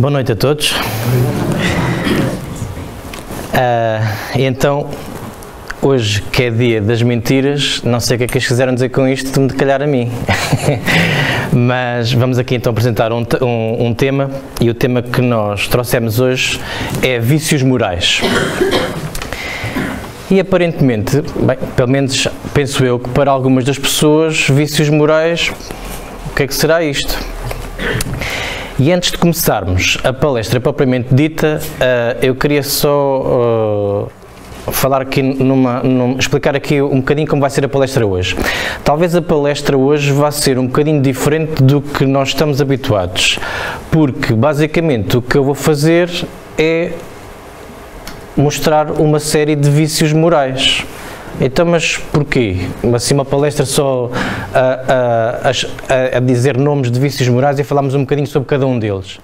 Boa noite a todos. Então, hoje que é dia das mentiras, não sei o que é que eles quiseram dizer com isto, de me calhar a mim. Mas vamos aqui então apresentar um tema, e o tema que nós trouxemos hoje é vícios morais. E aparentemente, bem, pelo menos penso eu que para algumas das pessoas, vícios morais, o que é que será isto? E antes de começarmos a palestra propriamente dita, eu queria só falar aqui, explicar aqui um bocadinho como vai ser a palestra hoje. Talvez a palestra hoje vá ser um bocadinho diferente do que nós estamos habituados, porque basicamente o que eu vou fazer é mostrar uma série de vícios morais. Então, mas porquê? Assim, uma palestra só a dizer nomes de vícios morais e falarmos um bocadinho sobre cada um deles.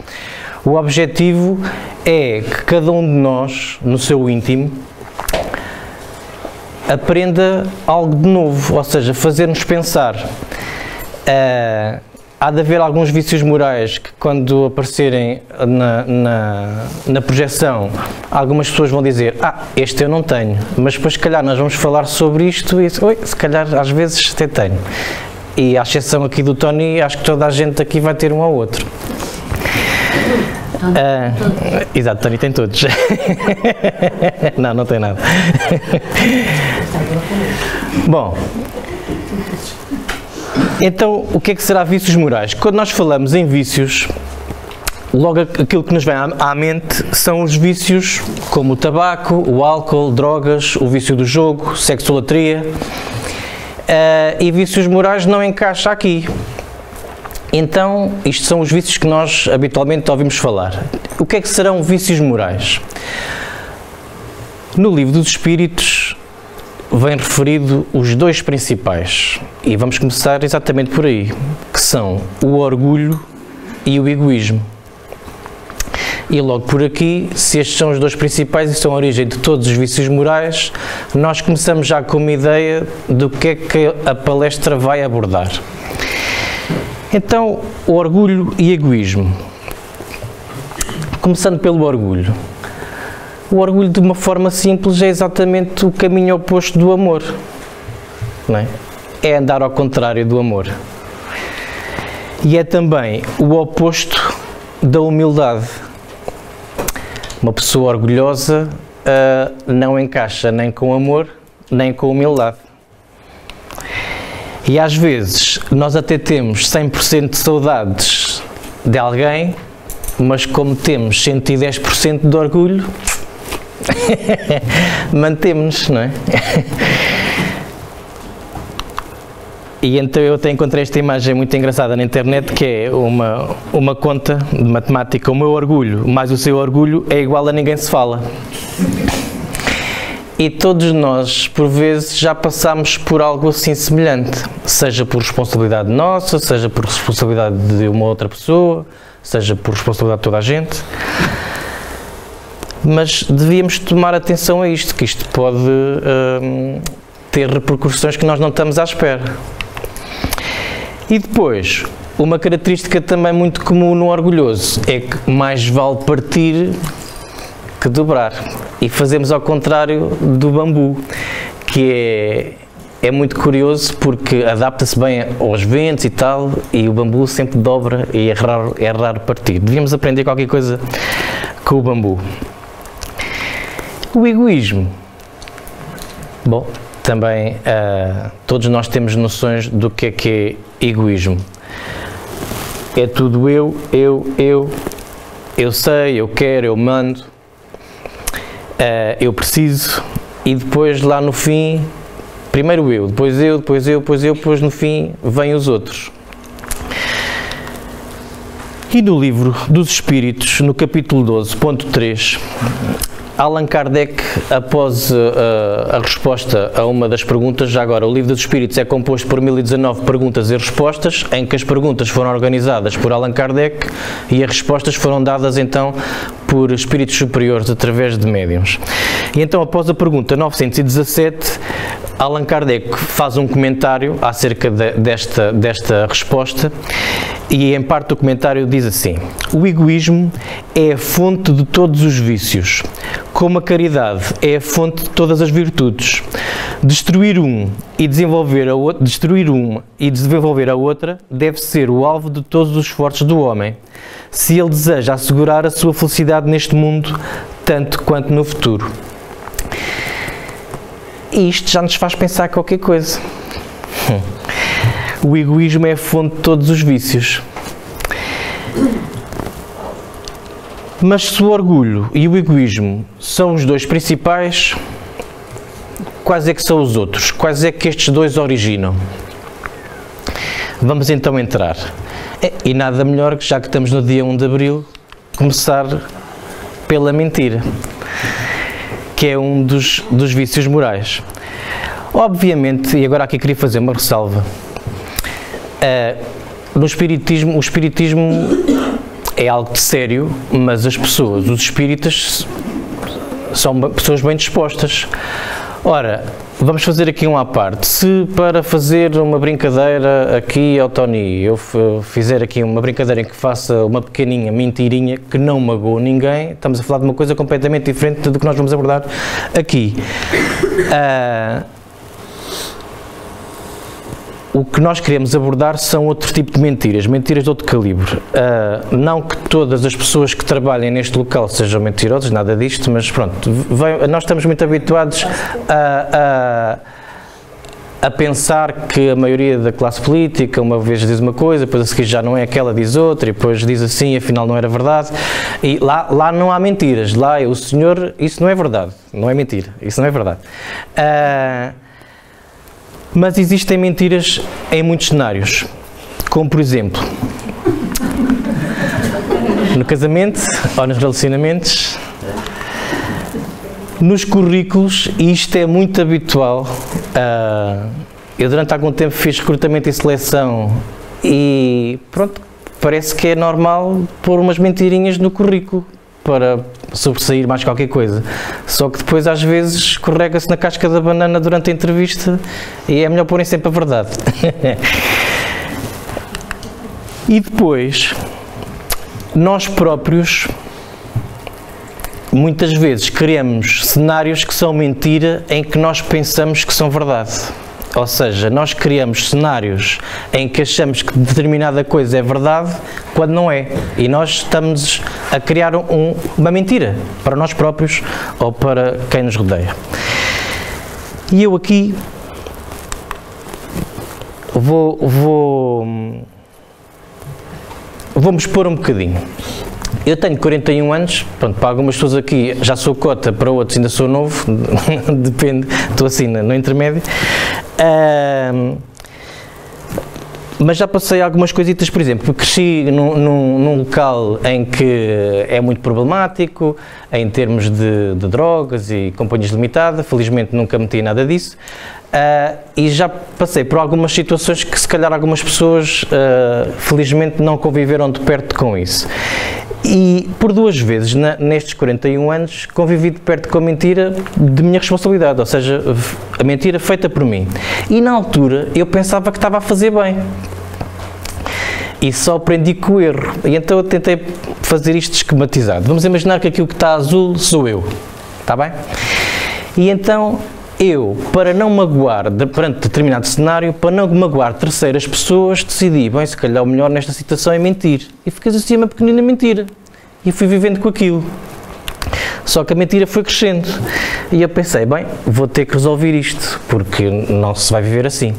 O objetivo é que cada um de nós, no seu íntimo, aprenda algo de novo, ou seja, fazer-nos pensar. Há de haver alguns vícios morais que, quando aparecerem na projeção, algumas pessoas vão dizer: este eu não tenho, mas depois se calhar nós vamos falar sobre isto e se calhar às vezes até tenho. E à exceção aqui do Tony, acho que toda a gente aqui vai ter um ao outro. Exato, Tony tem todos. Não tem nada. Bom, então o que é que será vícios morais? Quando nós falamos em vícios, logo aquilo que nos vem à mente são os vícios como o tabaco, o álcool, drogas, o vício do jogo, sexolatria, e vícios morais não encaixa aqui. Então, isto são os vícios que nós habitualmente ouvimos falar. O que é que serão vícios morais? No Livro dos Espíritos vem referido os dois principais, e vamos começar exatamente por aí, que são o orgulho e o egoísmo. E logo por aqui, se estes são os dois principais e são a origem de todos os vícios morais, nós começamos já com uma ideia do que é que a palestra vai abordar. Então, o orgulho e egoísmo. Começando pelo orgulho. O orgulho, de uma forma simples, é exatamente o caminho oposto do amor, não é? É andar ao contrário do amor. E é também o oposto da humildade. Uma pessoa orgulhosa não encaixa nem com amor, nem com humildade. E às vezes nós até temos 100% de saudades de alguém, mas como temos 110% de orgulho, mantemos-nos, não é? E então eu até encontrei esta imagem muito engraçada na internet, que é uma conta de matemática: o meu orgulho mais o seu orgulho é igual a ninguém se fala. E todos nós, por vezes, já passámos por algo assim semelhante, seja por responsabilidade nossa, seja por responsabilidade de uma outra pessoa, seja por responsabilidade de toda a gente. Mas devíamos tomar atenção a isto, que isto pode ter repercussões que nós não estamos à espera. E depois, uma característica também muito comum no orgulhoso é que mais vale partir que dobrar. E fazemos ao contrário do bambu, que é muito curioso porque adapta-se bem aos ventos e tal, e o bambu sempre dobra e é raro partir. Devíamos aprender qualquer coisa com o bambu. O egoísmo. Bom, também todos nós temos noções do que é egoísmo. É tudo eu sei, eu quero, eu mando. Eu preciso, e depois lá no fim, primeiro eu, depois no fim vêm os outros. E no Livro dos Espíritos, no capítulo 12.3, Allan Kardec, após a resposta a uma das perguntas, já agora, o Livro dos Espíritos é composto por 1019 perguntas e respostas, em que as perguntas foram organizadas por Allan Kardec e as respostas foram dadas então por espíritos superiores através de médiuns. E então, após a pergunta 917, Allan Kardec faz um comentário acerca desta resposta e, em parte do comentário, diz assim: o egoísmo é a fonte de todos os vícios, como a caridade é a fonte de todas as virtudes. Destruir um e desenvolver a outra deve ser o alvo de todos os esforços do homem, se ele deseja assegurar a sua felicidade neste mundo, tanto quanto no futuro. E isto já nos faz pensar qualquer coisa. O egoísmo é a fonte de todos os vícios. Mas se o orgulho e o egoísmo são os dois principais, quais é que são os outros? Quais é que estes dois originam? Vamos então entrar. E nada melhor que, já que estamos no dia 1 de Abril, começar pela mentira, que é um dos vícios morais. Obviamente, e agora aqui queria fazer uma ressalva, no Espiritismo, o Espiritismo é algo de sério, mas as pessoas, os espíritas, são pessoas bem dispostas. Ora, vamos fazer aqui um à parte. Se para fazer uma brincadeira aqui ao Tony, eu fizer aqui uma brincadeira em que faça uma pequeninha mentirinha que não magoe ninguém, estamos a falar de uma coisa completamente diferente do que nós vamos abordar aqui. O que nós queremos abordar são outro tipo de mentiras, mentiras de outro calibre. Não que todas as pessoas que trabalhem neste local sejam mentirosas, nada disto, mas pronto, nós estamos muito habituados a pensar que a maioria da classe política uma vez diz uma coisa, depois a seguir já não é aquela, diz outra, e depois diz assim, afinal não era verdade. E lá não há mentiras, lá o senhor, isso não é verdade, não é mentira, isso não é verdade. Mas existem mentiras em muitos cenários, como por exemplo, no casamento ou nos relacionamentos, nos currículos, e isto é muito habitual. Eu durante algum tempo fiz recrutamento e seleção e pronto, parece que é normal pôr umas mentirinhas no currículo para sobressair mais qualquer coisa. Só que depois às vezes escorrega-se na casca da banana durante a entrevista e é melhor porem sempre a verdade. E depois, nós próprios, muitas vezes criamos cenários que são mentira em que nós pensamos que são verdade. Ou seja, nós criamos cenários em que achamos que determinada coisa é verdade quando não é. E nós estamos a criar uma mentira para nós próprios ou para quem nos rodeia. E eu aqui vou-me expor um bocadinho. Eu tenho 41 anos, pronto, para algumas pessoas aqui já sou cota, para outros ainda sou novo, depende, estou assim no intermédio. Mas já passei algumas coisitas, por exemplo, cresci num local em que é muito problemático, em termos de drogas e companhias limitadas, felizmente nunca meti nada disso, e já passei por algumas situações que se calhar algumas pessoas, felizmente, não conviveram de perto com isso. E por duas vezes, nestes 41 anos, convivi de perto com a mentira de minha responsabilidade, ou seja, a mentira feita por mim. E na altura eu pensava que estava a fazer bem. E só aprendi com o erro. E então eu tentei fazer isto esquematizado. Vamos imaginar que aquilo que está azul sou eu. Está bem? E então eu, para não magoar, perante determinado cenário, para não magoar terceiras pessoas, decidi, bem, se calhar o melhor nesta situação é mentir. E fiquei assim uma pequenina mentira. E fui vivendo com aquilo. Só que a mentira foi crescendo. E eu pensei, bem, vou ter que resolver isto, porque não se vai viver assim.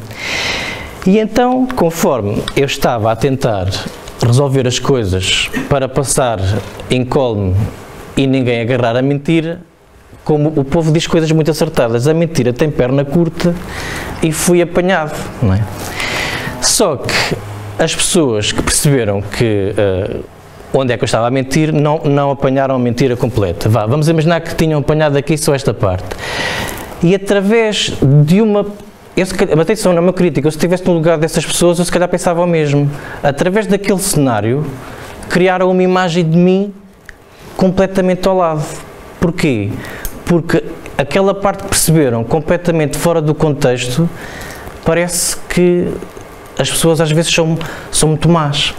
E então, conforme eu estava a tentar resolver as coisas para passar incólume e ninguém agarrar a mentira, como o povo diz coisas muito acertadas, a mentira tem perna curta e fui apanhado, não é? Só que as pessoas que perceberam que onde é que eu estava a mentir, não apanharam a mentira completa. Vamos imaginar que tinham apanhado aqui só esta parte. E através de uma... atenção, não é uma crítica, eu se estivesse no lugar dessas pessoas, eu se calhar pensava o mesmo. Através daquele cenário, criaram uma imagem de mim completamente ao lado. Porquê? Porque aquela parte que perceberam completamente fora do contexto, parece que as pessoas às vezes são muito más.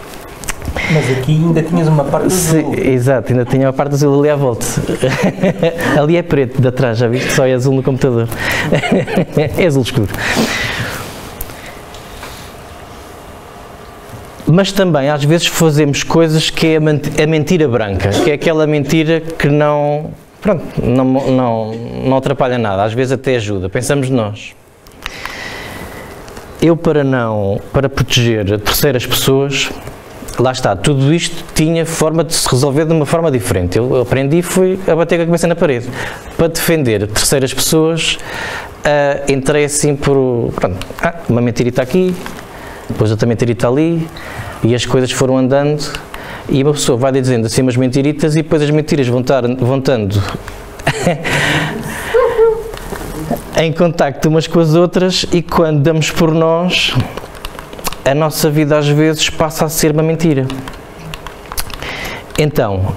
Mas aqui ainda tinhas uma parte azul. Exato, ainda tinha a parte azul ali à volta. Ali é preto, de atrás, já viste? Só é azul no computador. É azul escuro. Mas também, às vezes, fazemos coisas que é a mentira branca, que é aquela mentira que não atrapalha nada, às vezes até ajuda. Pensamos nós. Eu, para proteger terceiras pessoas, lá está, tudo isto tinha forma de se resolver de uma forma diferente. Eu aprendi e fui a bater com a cabeça na parede. Para defender terceiras pessoas, entrei assim por... uma mentirita aqui, depois outra mentirita ali, e as coisas foram andando, e uma pessoa vai dizendo assim umas mentiritas, e depois as mentiras vão estando em contacto umas com as outras, e quando damos por nós, a nossa vida às vezes passa a ser uma mentira. Então,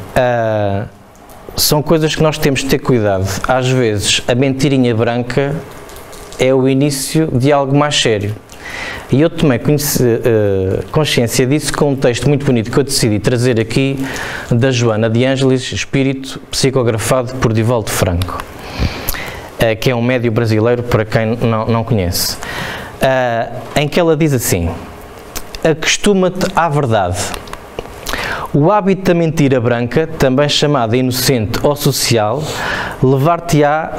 são coisas que nós temos de ter cuidado. Às vezes, a mentirinha branca é o início de algo mais sério. E eu tomei consciência disso com um texto muito bonito que eu decidi trazer aqui, da Joana de Ângeles, Espírito, psicografado por Divaldo Franco, que é um médio brasileiro, para quem não conhece, em que ela diz assim: acostuma-te à verdade. O hábito da mentira branca, também chamada inocente ou social, levar-te-á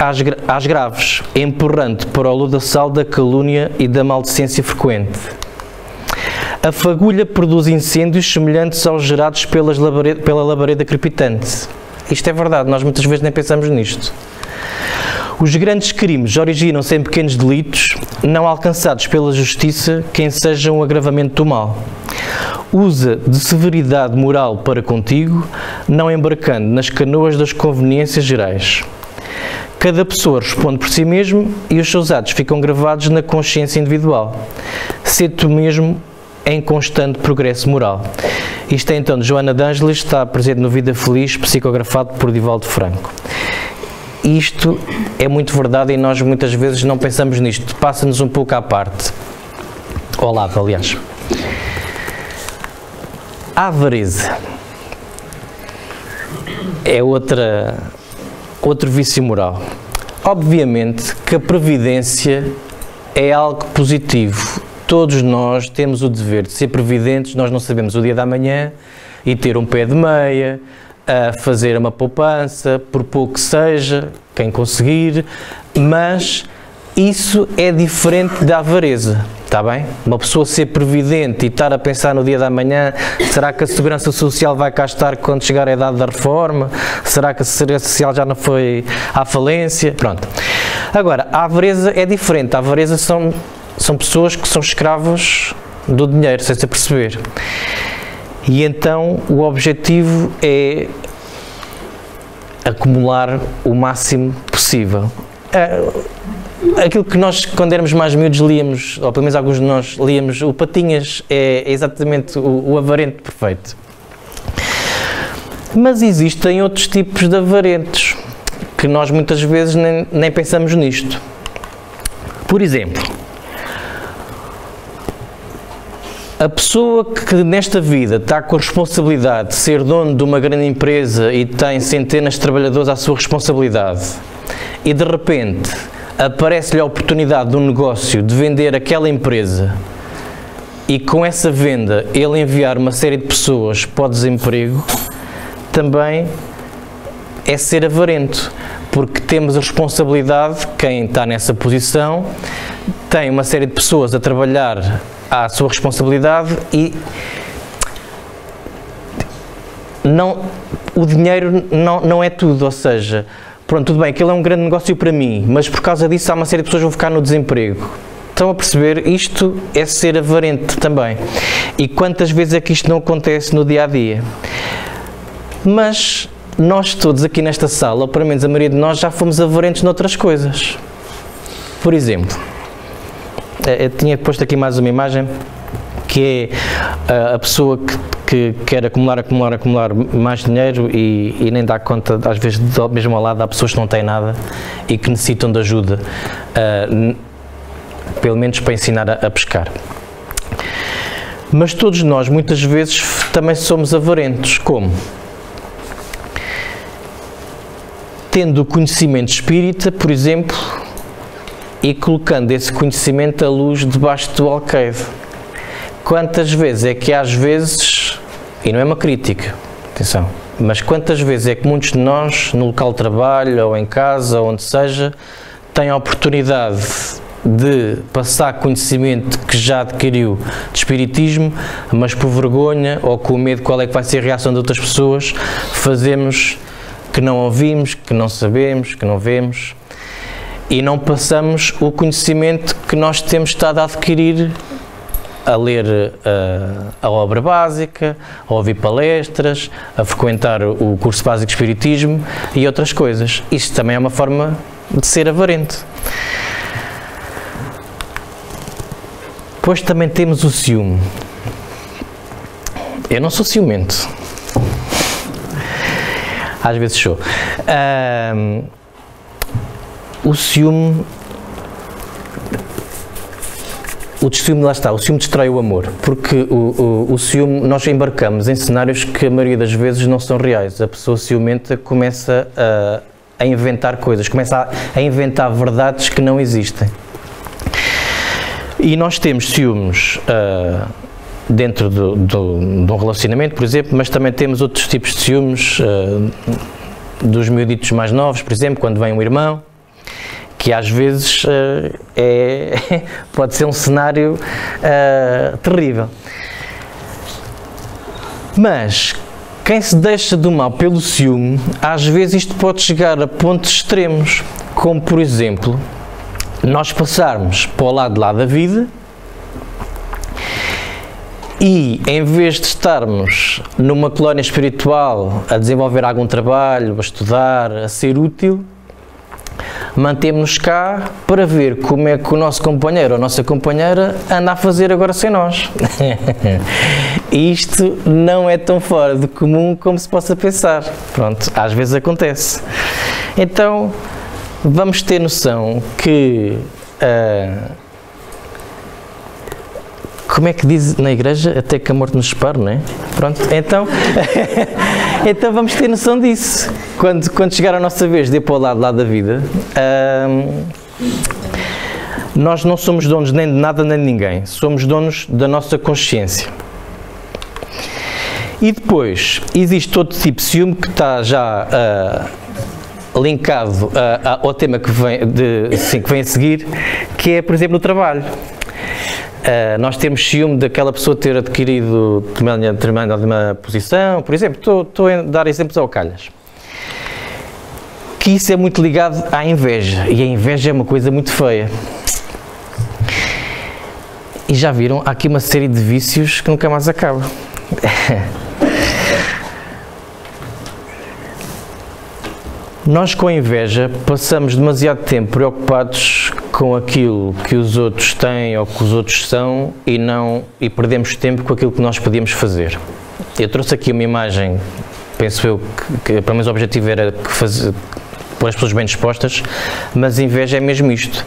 às graves, empurrando para o lodaçal da calúnia e da maldicência frequente. A fagulha produz incêndios semelhantes aos gerados pela labareda crepitante. Isto é verdade, nós muitas vezes nem pensamos nisto. Os grandes crimes originam-se em pequenos delitos, não alcançados pela justiça, que ensejam um agravamento do mal. Usa de severidade moral para contigo, não embarcando nas canoas das conveniências gerais. Cada pessoa responde por si mesmo e os seus atos ficam gravados na consciência individual. Sê tu mesmo em constante progresso moral. Isto é então de Joana de Ângeles, está presente no Vida Feliz, psicografado por Divaldo Franco. Isto é muito verdade e nós muitas vezes não pensamos nisto, passa-nos um pouco à parte, ao lado, aliás. A avareza é outro vício moral. Obviamente que a previdência é algo positivo. Todos nós temos o dever de ser previdentes, nós não sabemos o dia da manhã, e ter um pé de meia, a fazer uma poupança, por pouco que seja, quem conseguir, mas isso é diferente da avareza, está bem? Uma pessoa ser previdente e estar a pensar no dia da manhã, será que a Segurança Social vai cá estar quando chegar a idade da reforma? Será que a Segurança Social já não foi à falência? Pronto. Agora, a avareza é diferente, a avareza são pessoas que são escravos do dinheiro, sem se perceber. E então o objetivo é acumular o máximo possível. Aquilo que nós, quando éramos mais miúdos, líamos, ou pelo menos alguns de nós líamos, o Patinhas é exatamente o avarento perfeito. Mas existem outros tipos de avarentos, que nós muitas vezes nem pensamos nisto. Por exemplo, a pessoa que nesta vida está com a responsabilidade de ser dono de uma grande empresa e tem centenas de trabalhadores à sua responsabilidade, e de repente aparece-lhe a oportunidade de um negócio de vender aquela empresa e com essa venda ele enviar uma série de pessoas para o desemprego, também é ser avarento, porque temos a responsabilidade, quem está nessa posição tem uma série de pessoas a trabalhar à sua responsabilidade e o dinheiro não é tudo, ou seja, pronto, tudo bem, aquilo é um grande negócio para mim, mas por causa disso há uma série de pessoas que vão ficar no desemprego. Estão a perceber? Isto é ser avarente também. E quantas vezes é que isto não acontece no dia-a-dia? Mas nós todos aqui nesta sala, ou pelo menos a maioria de nós, já fomos avarentos noutras coisas. Por exemplo, eu tinha posto aqui mais uma imagem, que é a pessoa que quer acumular mais dinheiro e nem dá conta, às vezes, mesmo ao lado, há pessoas que não têm nada e que necessitam de ajuda, pelo menos para ensinar a pescar. Mas todos nós, muitas vezes, também somos avarentos. Como? Tendo o conhecimento espírita, por exemplo, e colocando esse conhecimento à luz debaixo do alqueire. Quantas vezes é que às vezes, e não é uma crítica, atenção, mas quantas vezes é que muitos de nós, no local de trabalho, ou em casa, ou onde seja, têm a oportunidade de passar conhecimento que já adquiriu de espiritismo, mas por vergonha ou com medo qual é que vai ser a reação de outras pessoas, fazemos que não ouvimos, que não sabemos, que não vemos, e não passamos o conhecimento que nós temos estado a adquirir a ler a obra básica, a ouvir palestras, a frequentar o curso básico de Espiritismo e outras coisas. Isto também é uma forma de ser avarente. Depois também temos o ciúme. Eu não sou ciumento. Às vezes sou. O ciúme... O ciúme, lá está, o ciúme destrói o amor, porque o ciúme, nós embarcamos em cenários que a maioria das vezes não são reais. A pessoa ciumenta começa a inventar coisas, começa a inventar verdades que não existem. E nós temos ciúmes dentro de um relacionamento, por exemplo, mas também temos outros tipos de ciúmes dos miuditos mais novos, por exemplo, quando vem um irmão, que às vezes pode ser um cenário terrível. Mas quem se deixa do mal pelo ciúme, às vezes isto pode chegar a pontos extremos, como por exemplo, nós passarmos para o lado de lá da vida e, em vez de estarmos numa colónia espiritual a desenvolver algum trabalho, a estudar, a ser útil, mantemos-nos cá para ver como é que o nosso companheiro ou a nossa companheira anda a fazer agora sem nós. E isto não é tão fora de comum como se possa pensar. Pronto, às vezes acontece. Então, vamos ter noção que... como é que diz na igreja? Até que a morte nos separe, não é? Pronto, então, então vamos ter noção disso. Quando chegar a nossa vez de ir para o lado lá da vida, nós não somos donos nem de nada nem de ninguém. Somos donos da nossa consciência. E depois, existe outro tipo de ciúme que está já linkado ao tema que vem a seguir, que é, por exemplo, o trabalho. Nós temos ciúme daquela pessoa ter adquirido determinada posição, por exemplo, estou a dar exemplos ao calhas. Que isso é muito ligado à inveja, e a inveja é uma coisa muito feia. E já viram, há aqui uma série de vícios que nunca mais acaba. Nós, com a inveja, passamos demasiado tempo preocupados com aquilo que os outros têm ou que os outros são e perdemos tempo com aquilo que nós podíamos fazer. Eu trouxe aqui uma imagem, penso eu, que pelo menos o objetivo era pôr as pessoas bem dispostas, mas a inveja é mesmo isto.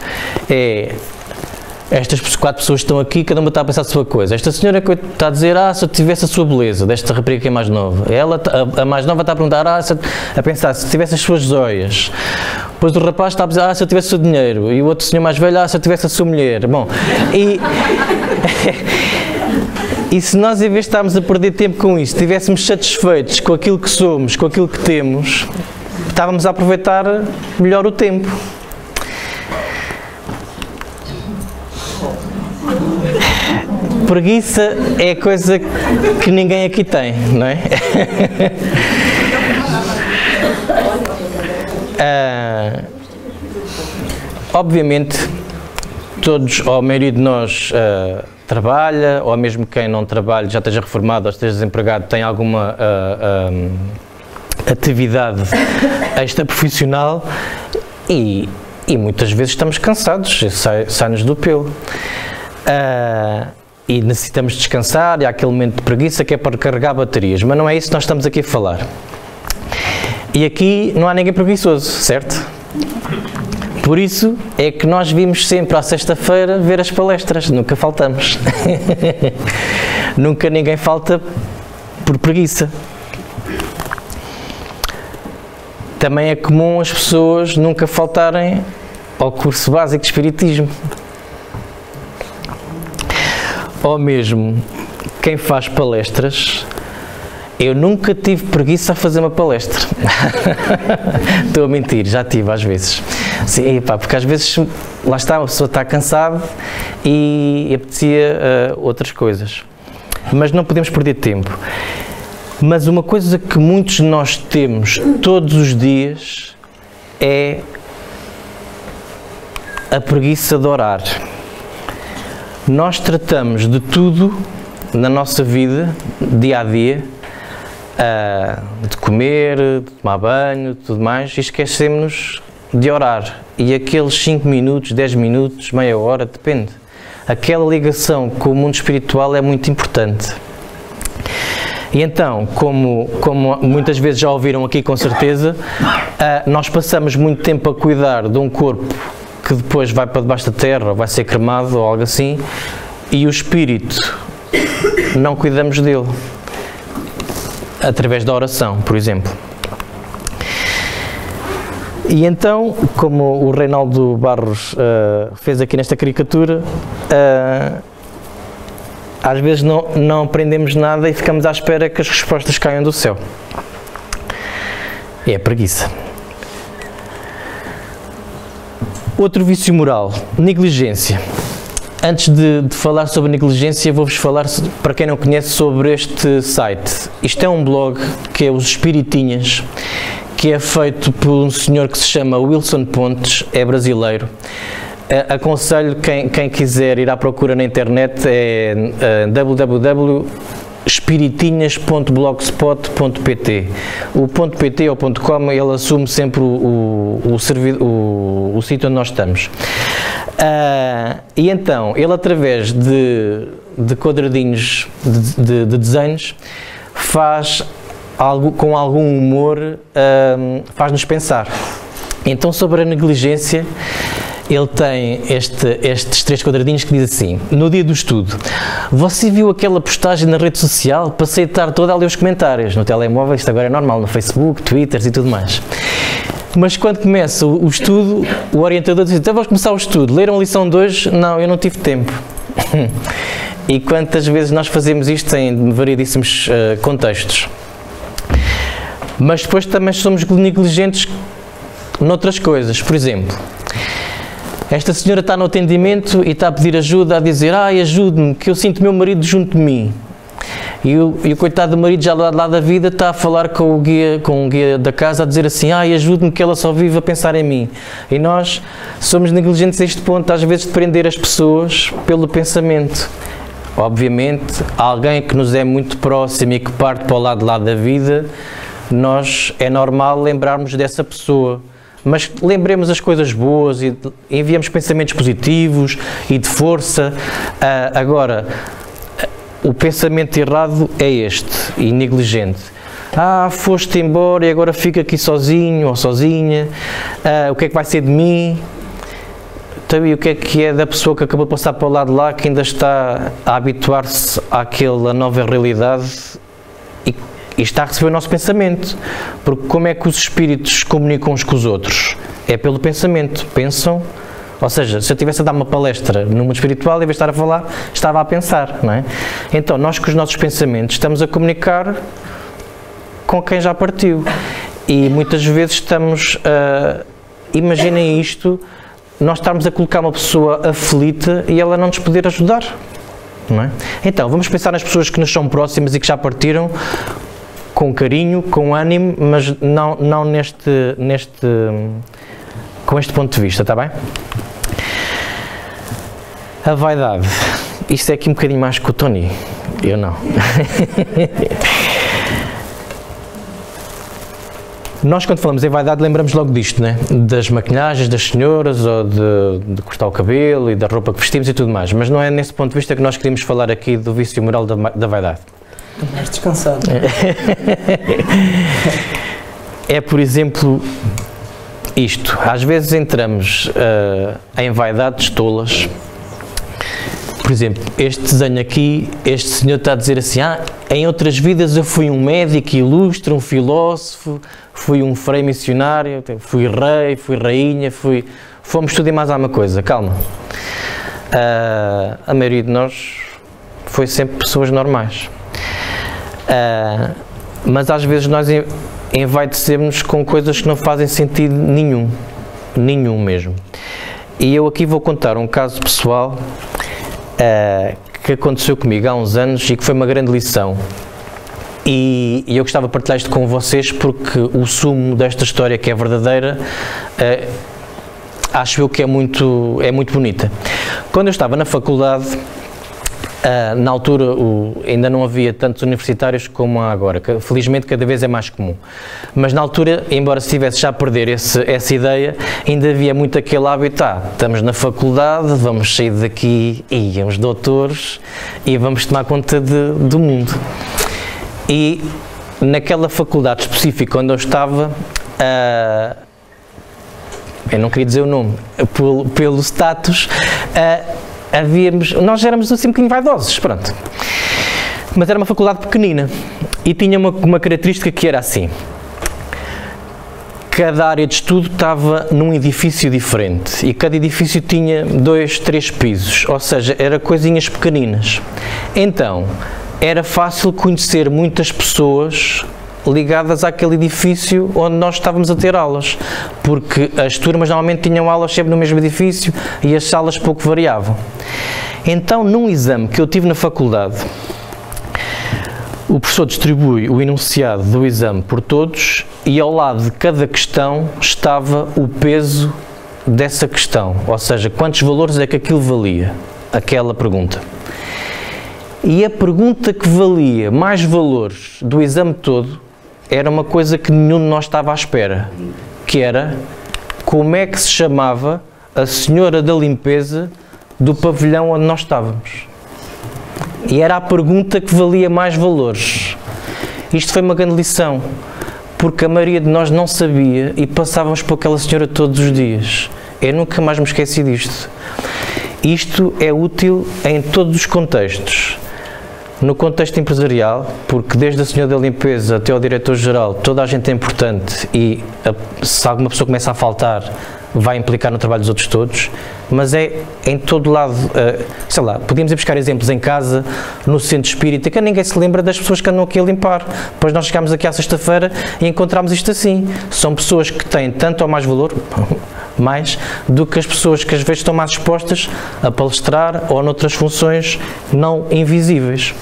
Estas 4 pessoas que estão aqui, cada uma está a pensar a sua coisa. Esta senhora que está a dizer, se eu tivesse a sua beleza, desta rapariga que é mais nova. Ela, a mais nova, está a perguntar, a pensar, se tivesse as suas joias. Depois o rapaz está a dizer, se eu tivesse o seu dinheiro. E o outro senhor mais velho, se eu tivesse a sua mulher. Bom, e se nós, em vez de estarmos a perder tempo com isso, estivéssemos satisfeitos com aquilo que somos, com aquilo que temos, estávamos a aproveitar melhor o tempo. Preguiça é coisa que ninguém aqui tem, não é? Obviamente, todos, ou a maioria de nós trabalha, ou mesmo quem não trabalha, já esteja reformado ou esteja desempregado, tem alguma atividade extra-profissional e muitas vezes estamos cansados, sai-nos do pelo. E necessitamos descansar, e há aquele momento de preguiça que é para recarregar baterias, mas não é isso que nós estamos aqui a falar. E aqui não há ninguém preguiçoso, certo? Por isso é que nós vimos sempre à sexta-feira ver as palestras, nunca faltamos. Nunca ninguém falta por preguiça. Também é comum as pessoas nunca faltarem ao curso básico de Espiritismo. Ou mesmo, quem faz palestras, eu nunca tive preguiça a fazer uma palestra. Estou a mentir, já tive às vezes. Sim, pá, porque às vezes, lá está, a pessoa está cansada e apetecia outras coisas. Mas não podemos perder tempo. Mas uma coisa que muitos de nós temos todos os dias é a preguiça de orar. Nós tratamos de tudo na nossa vida, dia a dia, de comer, de tomar banho, tudo mais, e esquecemos-nos de orar. E aqueles 5 minutos, 10 minutos, meia hora, depende. Aquela ligação com o mundo espiritual é muito importante. E então, como muitas vezes já ouviram aqui com certeza, nós passamos muito tempo a cuidar de um corpo que depois vai para debaixo da terra, ou vai ser cremado, ou algo assim, e o espírito, não cuidamos dele, através da oração, por exemplo. E então, como o Reinaldo Barros fez aqui nesta caricatura, às vezes não aprendemos nada e ficamos à espera que as respostas caiam do céu. É a preguiça. Outro vício moral, negligência. Antes de falar sobre negligência, vou-vos falar, para quem não conhece, sobre este site. Isto é um blog que é os Espiritinhas, que é feito por um senhor que se chama Wilson Pontes, é brasileiro. Aconselho quem quiser ir à procura na internet, é www.espiritinhas.blogspot.pt. O .pt ou .com, ele assume sempre o sítio onde nós estamos. E então, ele através de quadradinhos de desenhos faz algo com algum humor, faz-nos pensar. Então, sobre a negligência, ele tem estes 3 quadradinhos que diz assim: no dia do estudo, você viu aquela postagem na rede social? Passei a tarde toda a ler os comentários no telemóvel, isto agora é normal, no Facebook, Twitter e tudo mais. Mas quando começa o estudo, o orientador diz: então vamos começar o estudo, leram a lição de hoje? Não, eu não tive tempo. E quantas vezes nós fazemos isto em variedíssimos contextos. Mas depois também somos negligentes noutras coisas. Por exemplo, esta senhora está no atendimento e está a pedir ajuda, a dizer: ai, ajude-me, que eu sinto meu marido junto de mim. E o coitado do marido já lá da vida está a falar com o guia da casa, a dizer assim: ai, ajude-me, que ela só vive a pensar em mim. E nós somos negligentes a este ponto, às vezes, de prender as pessoas pelo pensamento. Obviamente, alguém que nos é muito próximo e que parte para o lado da vida, nós é normal lembrarmos dessa pessoa. Mas lembremos as coisas boas e enviamos pensamentos positivos e de força. Agora, o pensamento errado é este, e negligente. Ah, foste embora e agora fica aqui sozinho ou sozinha. O que é que vai ser de mim? Então, e o que é da pessoa que acabou de passar para o lado de lá, que ainda está a habituar-se àquela nova realidade e está a receber o nosso pensamento? Porque como é que os espíritos comunicam uns com os outros? É pelo pensamento. Pensam. Ou seja, se eu estivesse a dar uma palestra no mundo espiritual, em vez de estar a falar, estava a pensar, não é? Então, nós com os nossos pensamentos estamos a comunicar com quem já partiu. E muitas vezes estamos imaginem isto, nós estarmos a colocar uma pessoa aflita e ela não nos poder ajudar, não é? Então, vamos pensar nas pessoas que nos são próximas e que já partiram, com carinho, com ânimo, mas não com este ponto de vista, está bem? A vaidade. Isto é aqui um bocadinho mais que o Tony. Eu não. Nós, quando falamos em vaidade, lembramos logo disto, né? Das maquilhagens das senhoras, ou de cortar o cabelo e da roupa que vestimos e tudo mais, mas não é nesse ponto de vista que nós queríamos falar aqui do vício moral da vaidade. Mais descansado. É, por exemplo, isto. Às vezes entramos em vaidades tolas. Por exemplo, este desenho aqui, este senhor está a dizer assim, em outras vidas eu fui um médico ilustre, um filósofo, fui um frei missionário, fui rei, fui rainha, fomos tudo e mais alguma coisa. Calma. A maioria de nós foi sempre pessoas normais. Mas às vezes nós envaidecemos com coisas que não fazem sentido nenhum. Nenhum mesmo. E eu aqui vou contar um caso pessoal que aconteceu comigo há uns anos e que foi uma grande lição. E eu gostava de partilhar isto com vocês porque o sumo desta história, que é verdadeira, acho eu que é muito bonita. Quando eu estava na faculdade, na altura ainda não havia tantos universitários como há agora, que felizmente cada vez é mais comum. Mas na altura, embora se estivesse já a perder essa ideia, ainda havia muito aquele hábito, estamos na faculdade, vamos sair daqui e uns doutores e vamos tomar conta do mundo. E naquela faculdade específica onde eu estava, eu não queria dizer o nome, pelo status, nós éramos assim um bocadinho vaidosos, pronto. Mas era uma faculdade pequenina e tinha uma característica que era assim. Cada área de estudo estava num edifício diferente e cada edifício tinha 2, 3 pisos, ou seja, eram coisinhas pequeninas. Então, era fácil conhecer muitas pessoas ligadas àquele edifício onde nós estávamos a ter aulas, porque as turmas normalmente tinham aulas sempre no mesmo edifício e as salas pouco variavam. Então, num exame que eu tive na faculdade, o professor distribui o enunciado do exame por todos e ao lado de cada questão estava o peso dessa questão, ou seja, quantos valores é que aquilo valia, aquela pergunta. E a pergunta que valia mais valores do exame todo era uma coisa que nenhum de nós estava à espera, que era como é que se chamava a senhora da limpeza do pavilhão onde nós estávamos. E era a pergunta que valia mais valores. Isto foi uma grande lição, porque a maioria de nós não sabia e passávamos por aquela senhora todos os dias. Eu nunca mais me esqueci disto. Isto é útil em todos os contextos. No contexto empresarial, porque desde a senhora da limpeza até ao diretor-geral, toda a gente é importante e se alguma pessoa começa a faltar, vai implicar no trabalho dos outros todos, mas é em todo lado, sei lá, podíamos ir buscar exemplos em casa, no centro espírita, que ninguém se lembra das pessoas que andam aqui a limpar. Depois nós chegámos aqui à sexta-feira e encontramos isto assim. São pessoas que têm tanto ou mais valor, mais, do que as pessoas que às vezes estão mais expostas a palestrar ou noutras funções não invisíveis.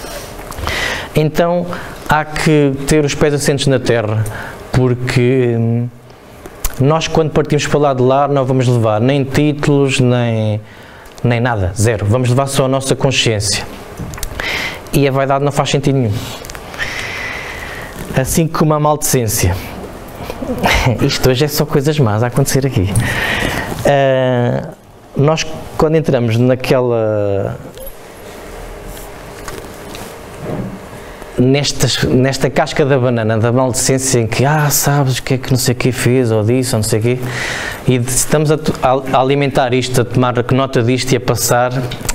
Então há que ter os pés assentes na terra, porque nós quando partimos para lá de lá não vamos levar nem títulos, nem nada, zero. Vamos levar só a nossa consciência. E a vaidade não faz sentido nenhum. Assim como a maldecência. Isto hoje é só coisas más a acontecer aqui. Nós, quando entramos nesta casca da banana da maldecência em que, sabes o que é que não sei o que fez, ou disse, ou não sei o quê, e estamos a alimentar isto, a tomar nota disto e a passar,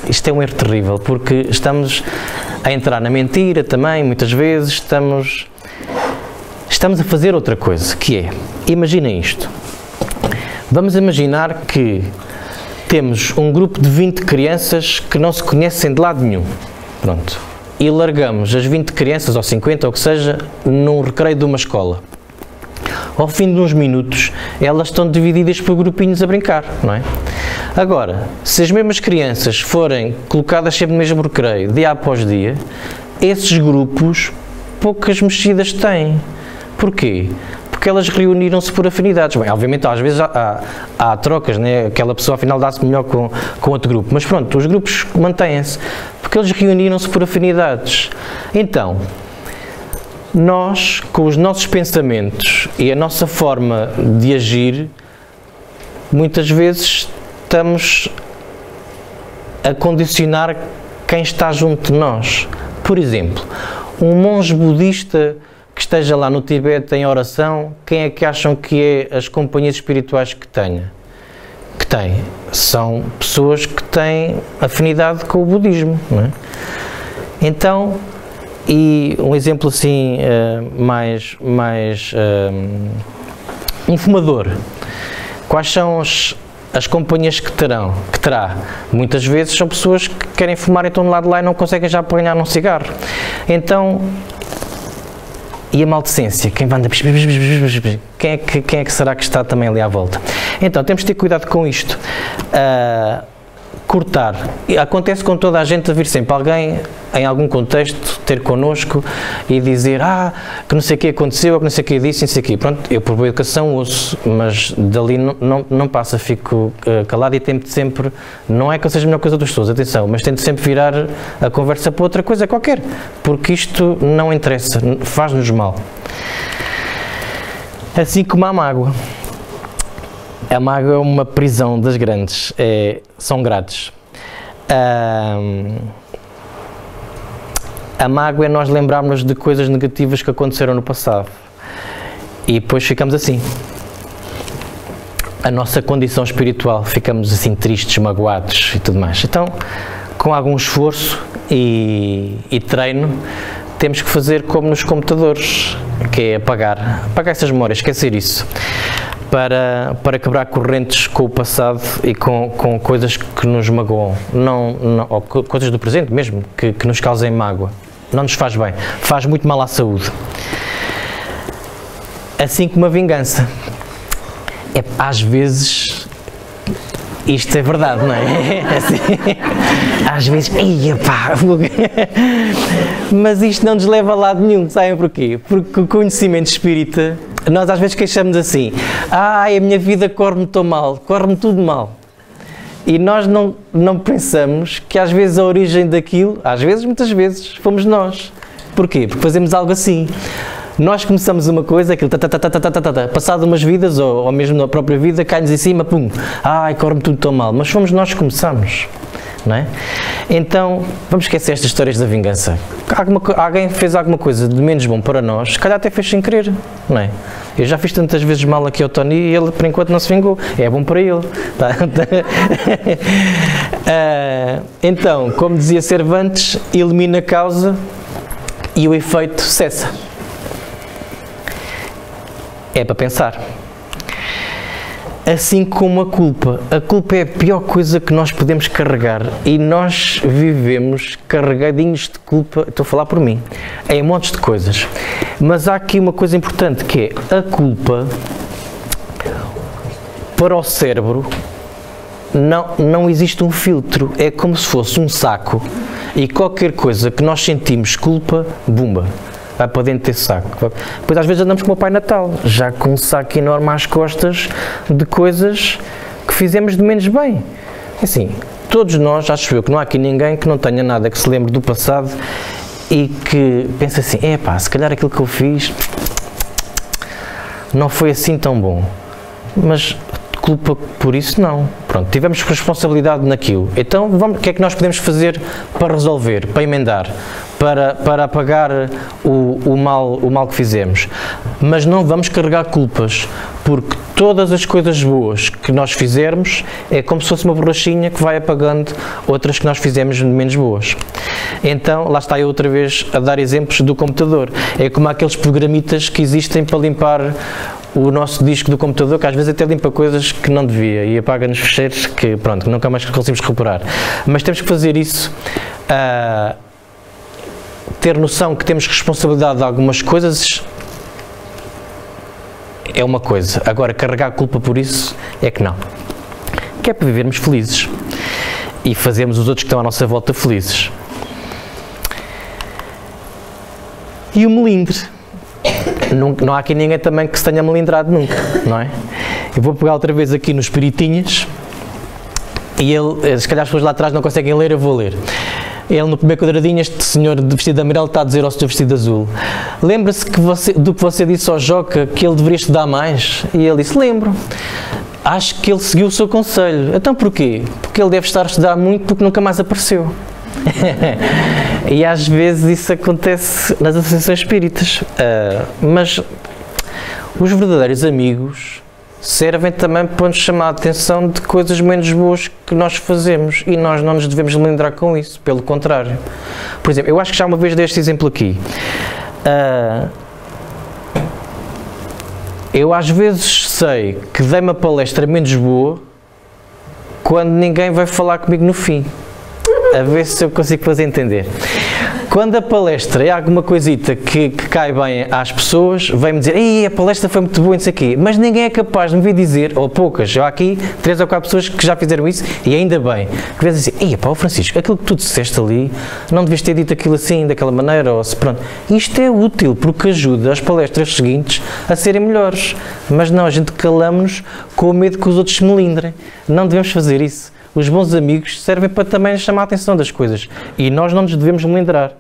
isto é um erro terrível, porque estamos a entrar na mentira também, muitas vezes, estamos a fazer outra coisa, que é, imaginem isto, vamos imaginar que temos um grupo de 20 crianças que não se conhecem de lado nenhum, pronto, e largamos as 20 crianças, ou 50, ou o que seja, num recreio de uma escola. Ao fim de uns minutos, elas estão divididas por grupinhos a brincar, não é? Agora, se as mesmas crianças forem colocadas sempre no mesmo recreio, dia após dia, esses grupos poucas mexidas têm. Porquê? Porque elas reuniram-se por afinidades. Bem, obviamente, às vezes há trocas, né? Aquela pessoa afinal dá-se melhor com outro grupo. Mas pronto, os grupos mantêm-se, porque eles reuniram-se por afinidades. Então, nós, com os nossos pensamentos e a nossa forma de agir, muitas vezes estamos a condicionar quem está junto de nós. Por exemplo, um monge budista que esteja lá no Tibete em oração, quem é que acham que é as companhias espirituais que tenha? Que tem? São pessoas que têm afinidade com o budismo, não é? Então, e um exemplo assim um fumador, quais são as companhias que terá? Muitas vezes são pessoas que querem fumar, então do lado de lá e não conseguem já apanhar um cigarro. Então, e a maldecência? Quem é que será que está também ali à volta? Então, temos de ter cuidado com isto. Cortar. Acontece com toda a gente a vir sempre alguém, em algum contexto, ter connosco e dizer que não sei o que aconteceu, que não sei o que disse, não sei o que. Pronto, eu por boa educação ouço, mas dali não passa, fico calado e tento sempre, não é que eu seja a melhor coisa dos pessoas, atenção, mas tento sempre virar a conversa para outra coisa qualquer, porque isto não interessa, faz-nos mal. Assim como a mágoa. A mágoa é uma prisão das grandes, são grades. A mágoa é nós lembrarmos de coisas negativas que aconteceram no passado e depois ficamos assim. A nossa condição espiritual, ficamos assim tristes, magoados e tudo mais. Então, com algum esforço e treino, temos que fazer como nos computadores, que é apagar essas memórias, esquecer isso. Para quebrar correntes com o passado e com coisas que nos magoam, ou coisas do presente mesmo, que nos causem mágoa. Não nos faz bem, faz muito mal à saúde. Assim como a vingança. Às vezes, isto é verdade, não é? Assim, às vezes, mas isto não nos leva a lado nenhum, sabem porquê? Porque o conhecimento espírita, nós às vezes queixamos assim, a minha vida corre-me tão mal, corre-me tudo mal. E nós não pensamos que às vezes a origem daquilo, muitas vezes, fomos nós. Porquê? Porque fazemos algo assim. Nós começamos uma coisa, aquilo, passado umas vidas, ou mesmo na própria vida, cai-nos em cima, pum, corre-me tudo tão mal. Mas fomos nós que começamos. Não é? Então, vamos esquecer estas histórias da vingança. Alguém fez alguma coisa de menos bom para nós, se calhar até fez sem querer, não é? Eu já fiz tantas vezes mal aqui ao Tony e ele, por enquanto, não se vingou. É bom para ele. Tá? Então, como dizia Cervantes, elimina a causa e o efeito cessa. É para pensar. Assim como a culpa. A culpa é a pior coisa que nós podemos carregar e nós vivemos carregadinhos de culpa, estou a falar por mim, em montes de coisas. Mas há aqui uma coisa importante que é a culpa para o cérebro não existe um filtro, é como se fosse um saco e qualquer coisa que nós sentimos culpa, bumba. Vai para dentro desse saco. Depois às vezes andamos como o Pai Natal, já com um saco enorme às costas de coisas que fizemos de menos bem. Assim, todos nós, acho eu, que não há aqui ninguém que não tenha nada que se lembre do passado e que pense assim, se calhar aquilo que eu fiz não foi assim tão bom. Mas culpa por isso não. Pronto, tivemos responsabilidade naquilo. Então, o que é que nós podemos fazer para resolver, para emendar? Para apagar o mal que fizemos. Mas não vamos carregar culpas, porque todas as coisas boas que nós fizermos é como se fosse uma borrachinha que vai apagando outras que nós fizemos menos boas. Então, lá está eu outra vez a dar exemplos do computador. É como aqueles programitas que existem para limpar o nosso disco do computador, que às vezes até limpa coisas que não devia e apaga-nos fecheiros que, pronto, nunca mais conseguimos recuperar. Mas temos que fazer isso, ter noção que temos responsabilidade de algumas coisas é uma coisa, agora carregar a culpa por isso é que não. Que é para vivermos felizes e fazermos os outros que estão à nossa volta felizes. E o melindre. Não há aqui ninguém também que se tenha melindrado nunca, não é? Eu vou pegar outra vez aqui nos Espiritinhas e se calhar as pessoas lá atrás não conseguem ler, eu vou ler. Ele no primeiro quadradinho, este senhor de vestido de amarelo está a dizer ao senhor vestido de azul: lembra-se do que você disse ao Joca, que ele deveria estudar mais? E ele disse: lembro. Acho que ele seguiu o seu conselho. Então porquê? Porque ele deve estar a estudar muito porque nunca mais apareceu. E às vezes isso acontece nas associações espíritas. Mas os verdadeiros amigos servem também para nos chamar a atenção de coisas menos boas que nós fazemos, e nós não nos devemos lembrar com isso, pelo contrário. Por exemplo, eu acho que já uma vez dei este exemplo aqui. Eu às vezes sei que dei uma palestra menos boa quando ninguém vai falar comigo no fim. A ver se eu consigo fazer entender. Quando a palestra é alguma coisita que cai bem às pessoas, vem-me dizer: ei, a palestra foi muito boa, não sei o quê, mas ninguém é capaz de me vir dizer, ou poucas, há aqui 3 ou 4 pessoas que já fizeram isso, e ainda bem, que vêm dizer: ei, pá, Francisco, aquilo que tu disseste ali, não devias ter dito aquilo assim, daquela maneira, ou se pronto. Isto é útil, porque ajuda as palestras seguintes a serem melhores, mas não, a gente calamos-nos com o medo que os outros se melindrem. Não devemos fazer isso. Os bons amigos servem para também chamar a atenção das coisas, e nós não nos devemos melindrar,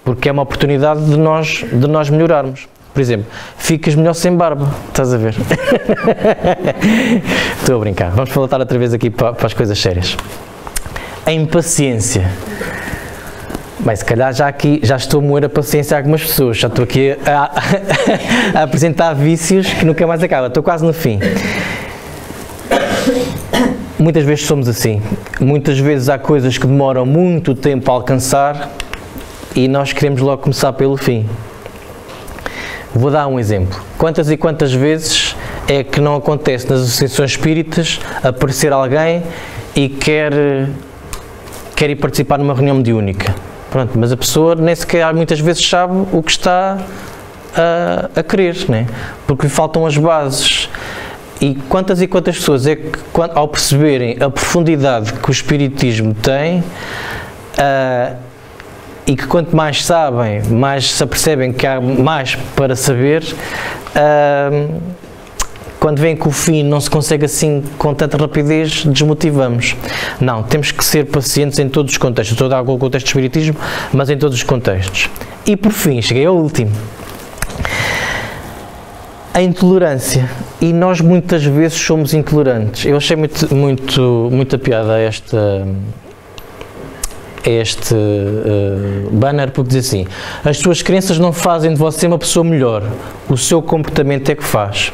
porque é uma oportunidade de nós melhorarmos. Por exemplo, ficas melhor sem barba, estás a ver? Estou a brincar. Vamos voltar outra vez aqui para as coisas sérias. A impaciência. Bem, se calhar já estou a moer a paciência a algumas pessoas, já estou aqui a apresentar vícios que nunca mais acaba, estou quase no fim. Muitas vezes somos assim. Muitas vezes há coisas que demoram muito tempo a alcançar e nós queremos logo começar pelo fim. Vou dar um exemplo. Quantas e quantas vezes é que não acontece nas associações espíritas aparecer alguém e quer ir participar numa reunião mediúnica? Pronto, mas a pessoa nem sequer muitas vezes sabe o que está a querer, né? Porque lhe faltam as bases. E quantas pessoas é que, ao perceberem a profundidade que o Espiritismo tem, e que quanto mais sabem, mais se apercebem que há mais para saber, quando veem que o fim não se consegue assim com tanta rapidez, desmotivamos. Não, temos que ser pacientes em todos os contextos. Estou a dar o contexto do Espiritismo, mas em todos os contextos. E por fim, cheguei ao último. A intolerância. E nós muitas vezes somos intolerantes. Eu achei muita piada a este banner, porque diz assim: as suas crenças não fazem de você uma pessoa melhor, o seu comportamento é que faz.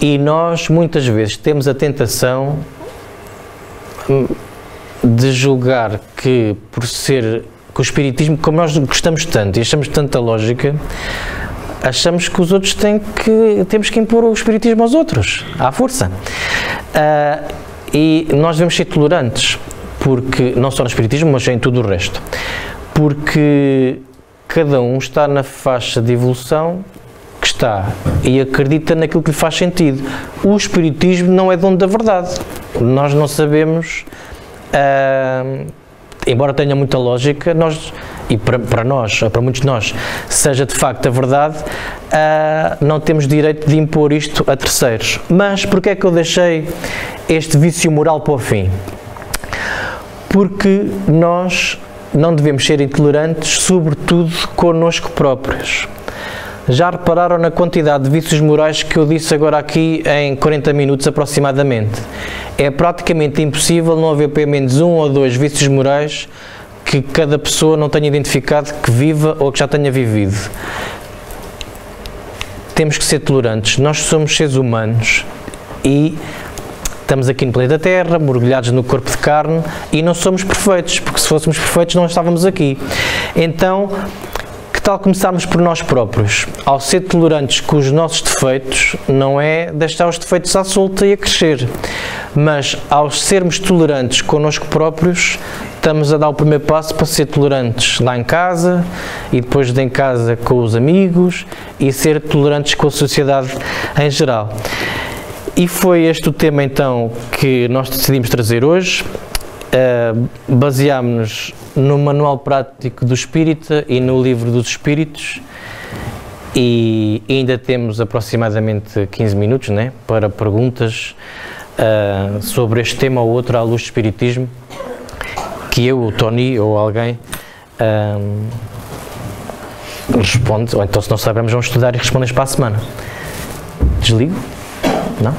E nós muitas vezes temos a tentação de julgar que o Espiritismo, como nós gostamos tanto e achamos tanta lógica, achamos que os outros temos que impor o Espiritismo aos outros, à força. E nós devemos ser tolerantes, porque não só no Espiritismo, mas em tudo o resto. Porque cada um está na faixa de evolução que está e acredita naquilo que lhe faz sentido. O Espiritismo não é dono da verdade. Nós não sabemos, embora tenha muita lógica, e para muitos de nós, seja de facto a verdade, não temos direito de impor isto a terceiros. Mas porquê é que eu deixei este vício moral para o fim? Porque nós não devemos ser intolerantes, sobretudo connosco próprios. Já repararam na quantidade de vícios morais que eu disse agora aqui em 40 minutos aproximadamente? É praticamente impossível não haver pelo menos 1 ou 2 vícios morais que cada pessoa não tenha identificado, que viva ou que já tenha vivido. Temos que ser tolerantes. Nós somos seres humanos e estamos aqui no planeta Terra, mergulhados no corpo de carne, e não somos perfeitos, porque se fôssemos perfeitos não estávamos aqui. Então, que tal começarmos por nós próprios? Ao ser tolerantes com os nossos defeitos, não é deixar os defeitos à solta e a crescer, mas ao sermos tolerantes connosco próprios, estamos a dar o primeiro passo para ser tolerantes lá em casa, e depois de em casa com os amigos, e ser tolerantes com a sociedade em geral. E foi este o tema então que nós decidimos trazer hoje. Baseámos-nos no Manual Prático do Espírita e no Livro dos Espíritos, e ainda temos aproximadamente 15 minutos, né, para perguntas sobre este tema ou outro à luz do Espiritismo, que eu, o Tony ou alguém responde, ou então se não sabemos vamos estudar e respondemos para a semana. Desligo? Não?